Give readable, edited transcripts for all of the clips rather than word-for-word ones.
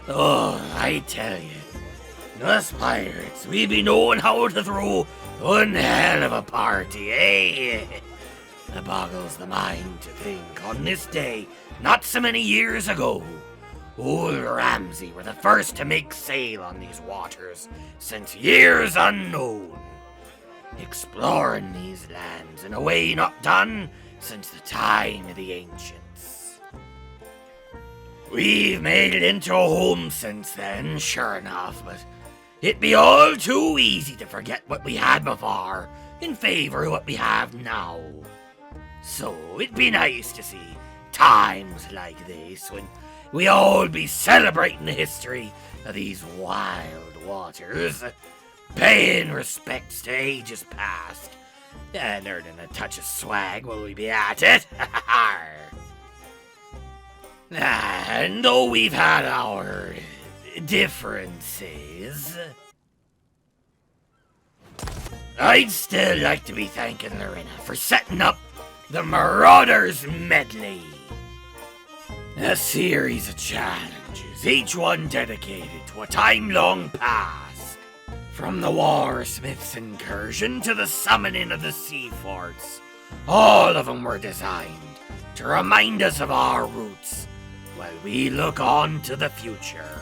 Oh, I tell you, us pirates, we be knowing how to throw one hell of a party, eh? It boggles the mind to think on this day, not so many years ago, old Ramsay were the first to make sail on these waters since years unknown, exploring these lands in a way not done since the time of the ancients. We've made it into a home since then, sure enough, but it be all too easy to forget what we had before in favor of what we have now. So it'd be nice to see times like this when we all be celebrating the history of these wild waters, paying respects to ages past, and earning a touch of swag while we be at it. And though we've had our differences, I'd still like to be thanking Lorena for setting up the Marauders medley. A series of challenges, each one dedicated to a time long past. From the Warsmith's incursion to the summoning of the sea forts, all of them were designed to remind us of our roots while we look on to the future.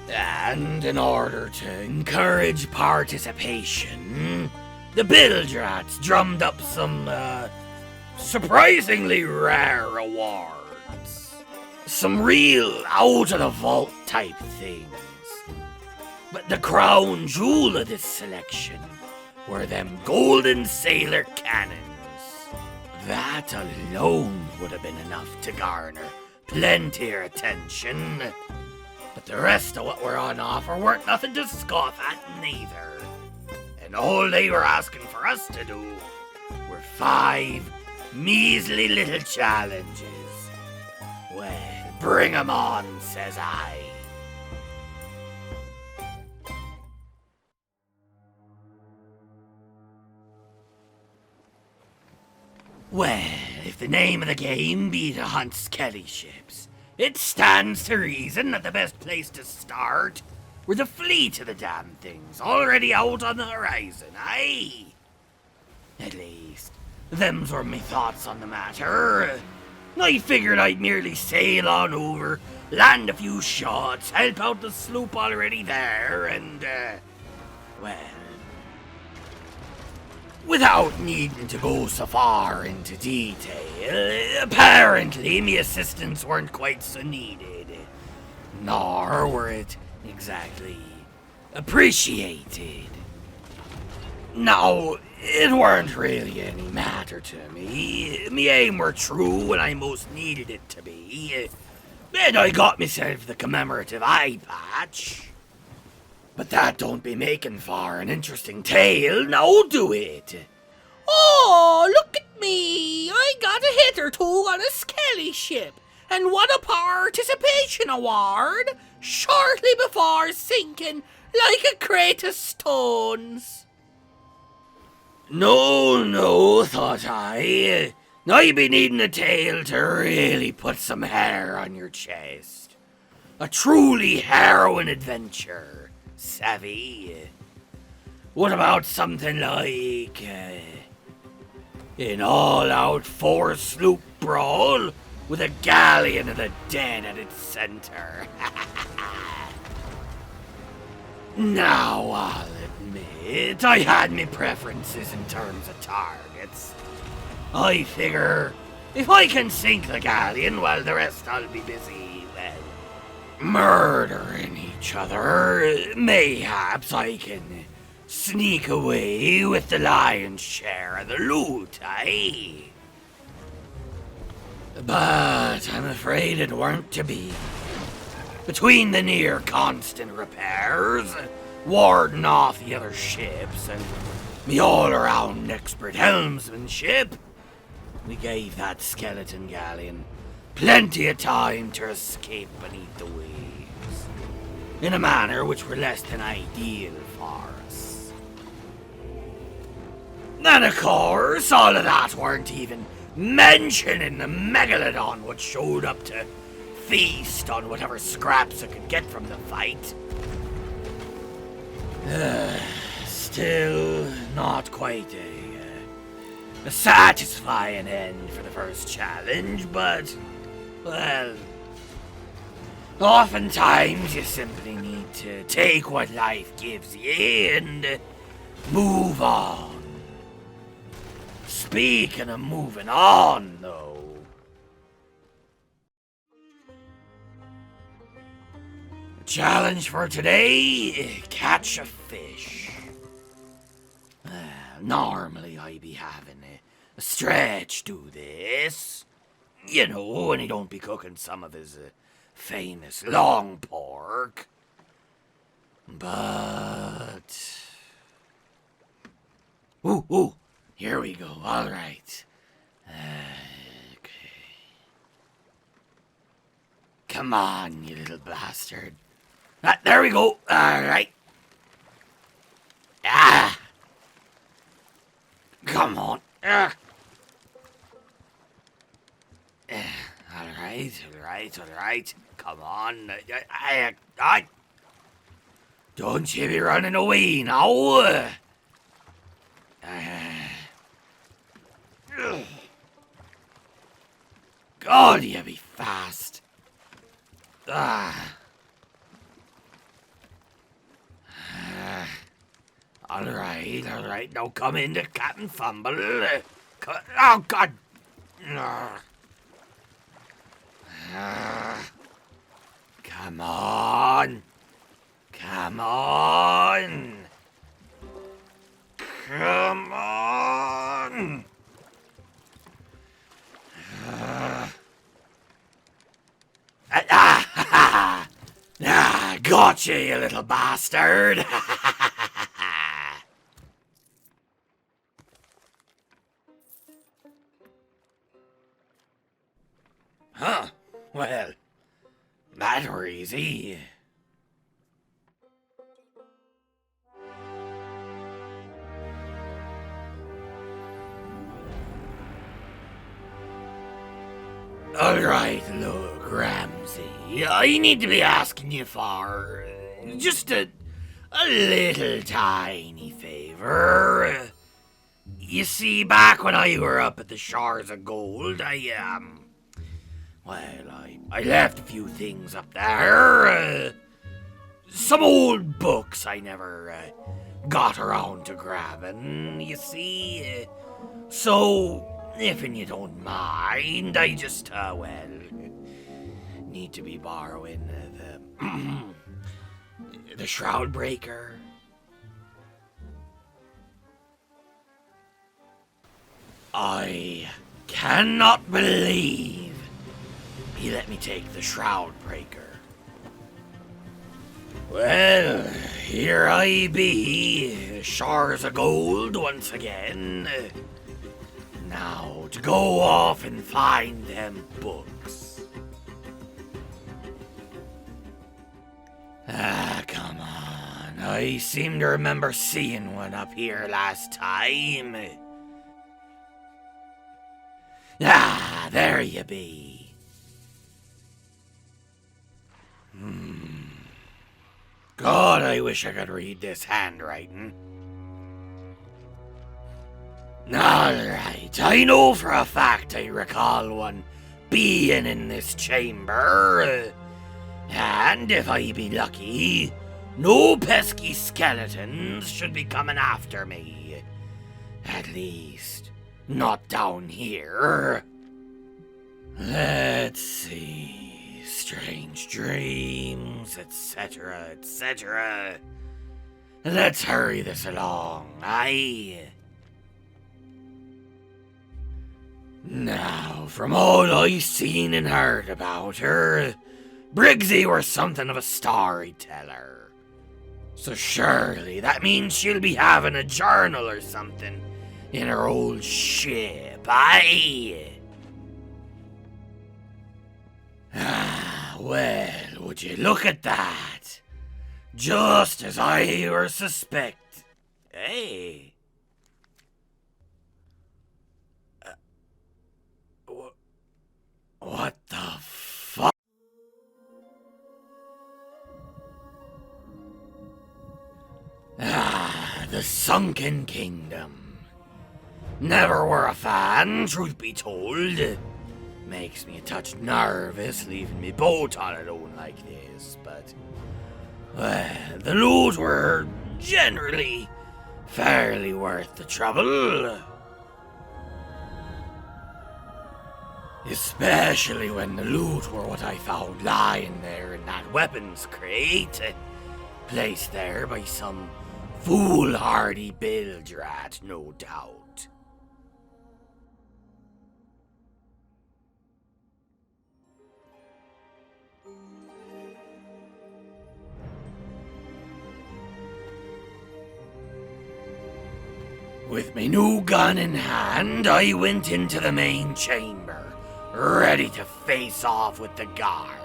And in order to encourage participation, the Bildrats drummed up some, surprisingly rare awards. Some real out-of-the-vault type things. But the crown jewel of this selection were them golden sailor cannons. That alone would have been enough to garner plenty of attention. But the rest of what were on offer weren't nothing to scoff at neither. And all they were asking for us to do were 5 measly little challenges. Well, bring 'em on, says I. Well, if the name of the game be to hunt skelly ships, it stands to reason that the best place to start were the fleet of the damn things already out on the horizon, aye? At least, them's were me thoughts on the matter. I figured I'd merely sail on over, land a few shots, help out the sloop already there, and, well, without needing to go so far into detail, apparently me assistance weren't quite so needed, nor were it exactly appreciated. Now, it weren't really any matter to me. Me aim were true when I most needed it to be, and I got myself the commemorative eye patch. But that don't be making for an interesting tale, now do it? Oh, look at me! I got a hit or two on a skelly ship, and won a participation award shortly before sinking like a crate of stones. No, thought I. I be needing a tale to really put some hair on your chest. A truly harrowing adventure. Savvy? What about something like an all-out 4-sloop brawl with a galleon of the dead at its center? Now, I'll admit, I had me preferences in terms of targets. I figure, if I can sink the galleon while the rest I'll be busy, well, murdering each other, mayhaps I can sneak away with the lion's share of the loot, eh? But I'm afraid it weren't to be. Between the near constant repairs, warding off the other ships, and me all-around expert helmsmanship, we gave that skeleton galleon plenty of time to escape beneath the waves, in a manner which were less than ideal for us. And of course, all of that weren't even mentioning the megalodon which showed up to feast on whatever scraps I could get from the fight. Still not quite a satisfying end for the first challenge, but, well, oftentimes you simply need to take what life gives you and move on. Speaking of moving on, though, the challenge for today, catch a fish. Normally I be having a stretch do this. You know, when he don't be cooking some of his famous long pork. But... Ooh, here we go, alright. Okay. Come on, you little bastard. There we go, alright. Ah! Come on. Alright. Come on. I don't you be running away now. God, you be fast. Alright, now come in to Captain Fumble. Oh, God. Come on. Come on. Come on. Gotcha, you little bastard. Huh? Well, that were easy. Alright, look, Ramsey, I need to be asking you for just a little tiny favor. You see, back when I were up at the Shores of Gold, I left a few things up there. Some old books I never got around to grabbing, you see. So, if you don't mind, I just, need to be borrowing the Shroud Breaker. I cannot believe he let me take the Shroud Breaker. Well, here I be, Shores of Gold once again. Now to go off and find them books. Come on. I seem to remember seeing one up here last time. There you be. God, I wish I could read this handwriting. Alright, I know for a fact I recall one being in this chamber. And if I be lucky, no pesky skeletons should be coming after me. At least, not down here. Let's see. Strange dreams, etc., etc. Let's hurry this along, aye? Now, from all I've seen and heard about her, Briggsy were something of a storyteller. So surely that means she'll be having a journal or something in her old ship, aye? Well, would you look at that? Just as I were suspect. Hey. What the fuck? Sunken Kingdom. Never were a fan, truth be told. Makes me a touch nervous leaving me boat all alone like this, but... well, the loot were generally fairly worth the trouble. Especially when the loot were what I found lying there in that weapons crate, placed there by some foolhardy bilge rat, no doubt. With my new gun in hand, I went into the main chamber, ready to face off with the guards.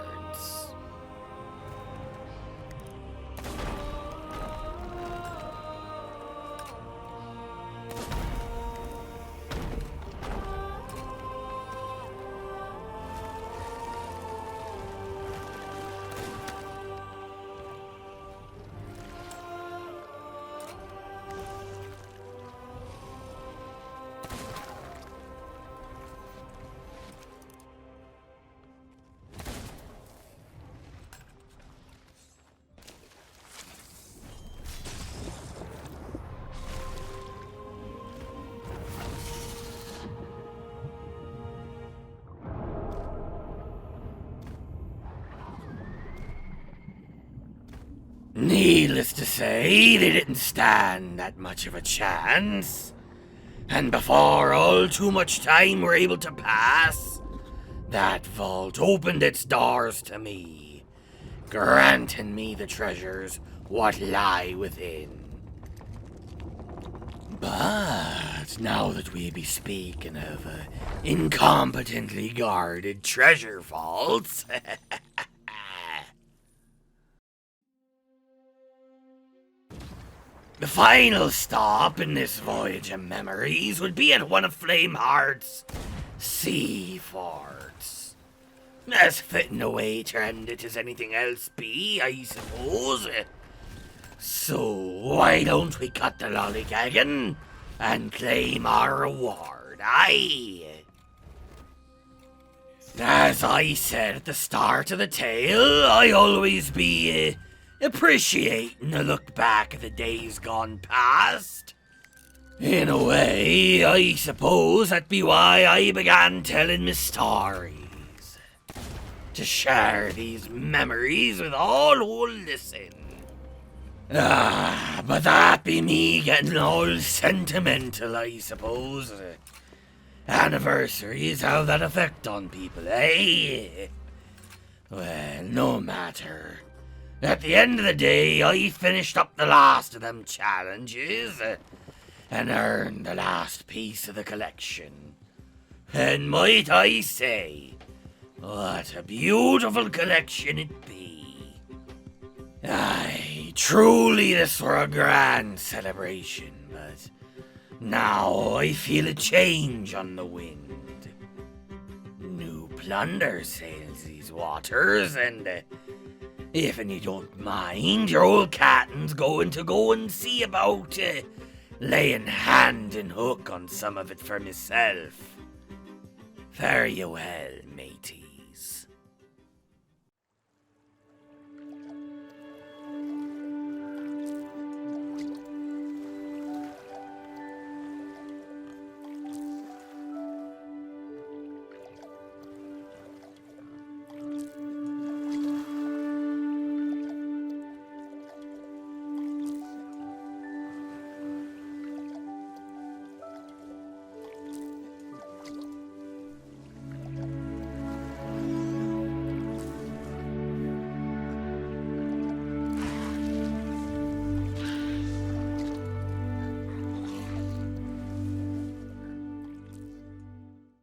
Needless to say, they didn't stand that much of a chance. And before all too much time were able to pass, that vault opened its doors to me, granting me the treasures what lie within. But now that we be speaking of incompetently guarded treasure vaults... the final stop in this voyage of memories would be at one of Flameheart's sea forts. As fitting a way to end it as anything else be, I suppose. So why don't we cut the lollygagging and claim our reward, aye? As I said at the start of the tale, I always be appreciating a look back at the days gone past. In a way, I suppose that be why I began telling me stories. To share these memories with all who'll listen. But that be me getting all sentimental, I suppose. Anniversaries have that effect on people, eh? Well, no matter. At the end of the day, I finished up the last of them challenges and earned the last piece of the collection. And might I say, what a beautiful collection it be. Aye, truly this were a grand celebration, but now I feel a change on the wind. New plunder sails these waters, and if you don't mind, your old cat'n's going to go and see about laying hand and hook on some of it for myself. Fare you well, matey.